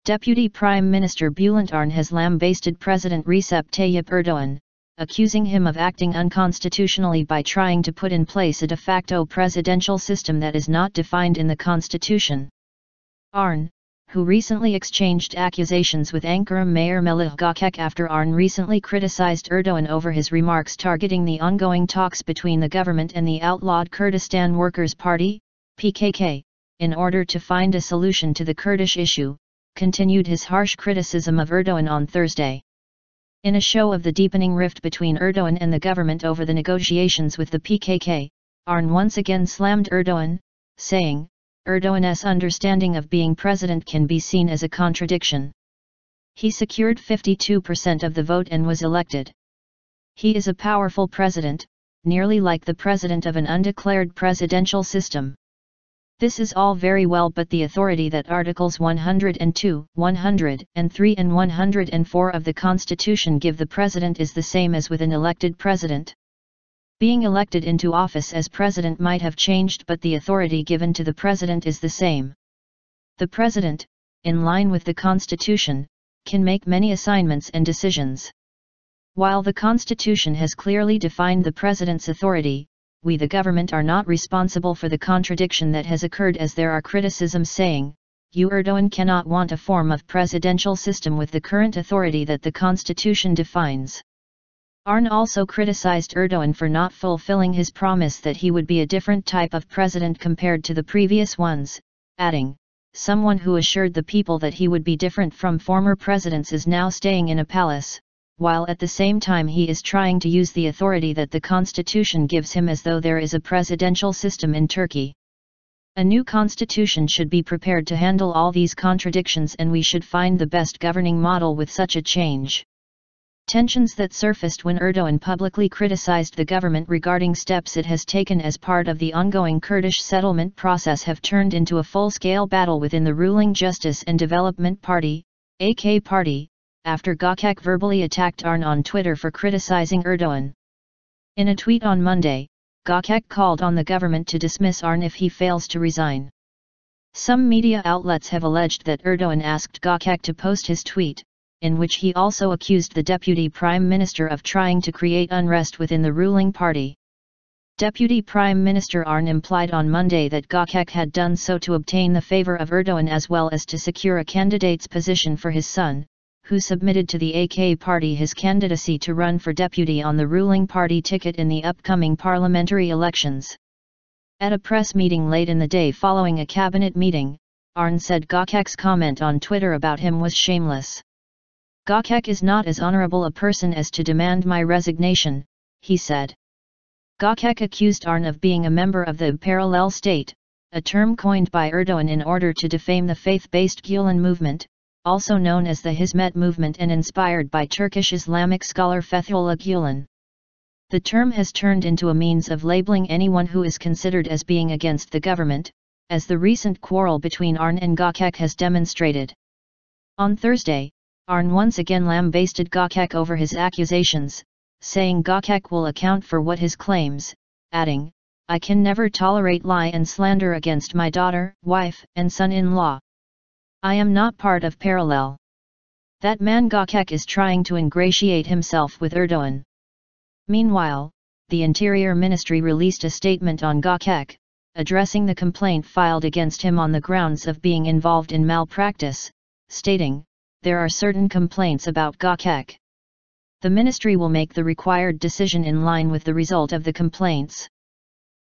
Deputy Prime Minister Bülent Arınç has lambasted President Recep Tayyip Erdoğan, accusing him of acting unconstitutionally by trying to put in place a de facto presidential system that is not defined in the constitution. Arınç, who recently exchanged accusations with Ankara Mayor Melih Gökçek after Arınç recently criticized Erdoğan over his remarks targeting the ongoing talks between the government and the outlawed Kurdistan Workers Party, PKK, in order to find a solution to the Kurdish issue, continued his harsh criticism of Erdoğan on Thursday. In a show of the deepening rift between Erdoğan and the government over the negotiations with the PKK, Arınç once again slammed Erdoğan, saying, Erdoğan's understanding of being president can be seen as a contradiction. He secured 52% of the vote and was elected. He is a powerful president, nearly like the president of an undeclared presidential system. This is all very well, but the authority that Articles 102, 103 and 104 of the Constitution give the president is the same as with an elected president. Being elected into office as president might have changed, but the authority given to the president is the same. The president, in line with the Constitution, can make many assignments and decisions. While the Constitution has clearly defined the president's authority, we the government are not responsible for the contradiction that has occurred, as there are criticisms saying, you Erdoğan cannot want a form of presidential system with the current authority that the Constitution defines. Arınç also criticized Erdoğan for not fulfilling his promise that he would be a different type of president compared to the previous ones, adding, someone who assured the people that he would be different from former presidents is now staying in a palace, while at the same time he is trying to use the authority that the constitution gives him as though there is a presidential system in Turkey. A new constitution should be prepared to handle all these contradictions, and we should find the best governing model with such a change. Tensions that surfaced when Erdoğan publicly criticized the government regarding steps it has taken as part of the ongoing Kurdish settlement process have turned into a full-scale battle within the ruling Justice and Development Party, AK Party, after Gökçek verbally attacked Arınç on Twitter for criticizing Erdoğan. In a tweet on Monday, Gökçek called on the government to dismiss Arınç if he fails to resign. Some media outlets have alleged that Erdoğan asked Gökçek to post his tweet, in which he also accused the Deputy Prime Minister of trying to create unrest within the ruling party. Deputy Prime Minister Arınç implied on Monday that Gökçek had done so to obtain the favor of Erdoğan as well as to secure a candidate's position for his son, who submitted to the AK party his candidacy to run for deputy on the ruling party ticket in the upcoming parliamentary elections. At a press meeting late in the day following a cabinet meeting, Arınç said Gökçek's comment on Twitter about him was shameless. Gökçek is not as honorable a person as to demand my resignation, he said. Gökçek accused Arınç of being a member of the parallel state, a term coined by Erdoğan in order to defame the faith-based Gülen movement, also known as the Hizmet movement and inspired by Turkish Islamic scholar Fethullah Gülen. The term has turned into a means of labeling anyone who is considered as being against the government, as the recent quarrel between Arınç and Gökçek has demonstrated. On Thursday, Arınç once again lambasted Gökçek over his accusations, saying Gökçek will account for what his claims, adding, I can never tolerate lie and slander against my daughter, wife, and son-in-law. I am not part of parallel. That man Gökçek is trying to ingratiate himself with Erdoğan. Meanwhile, the Interior Ministry released a statement on Gökçek, addressing the complaint filed against him on the grounds of being involved in malpractice, stating, there are certain complaints about Gökçek. The ministry will make the required decision in line with the result of the complaints.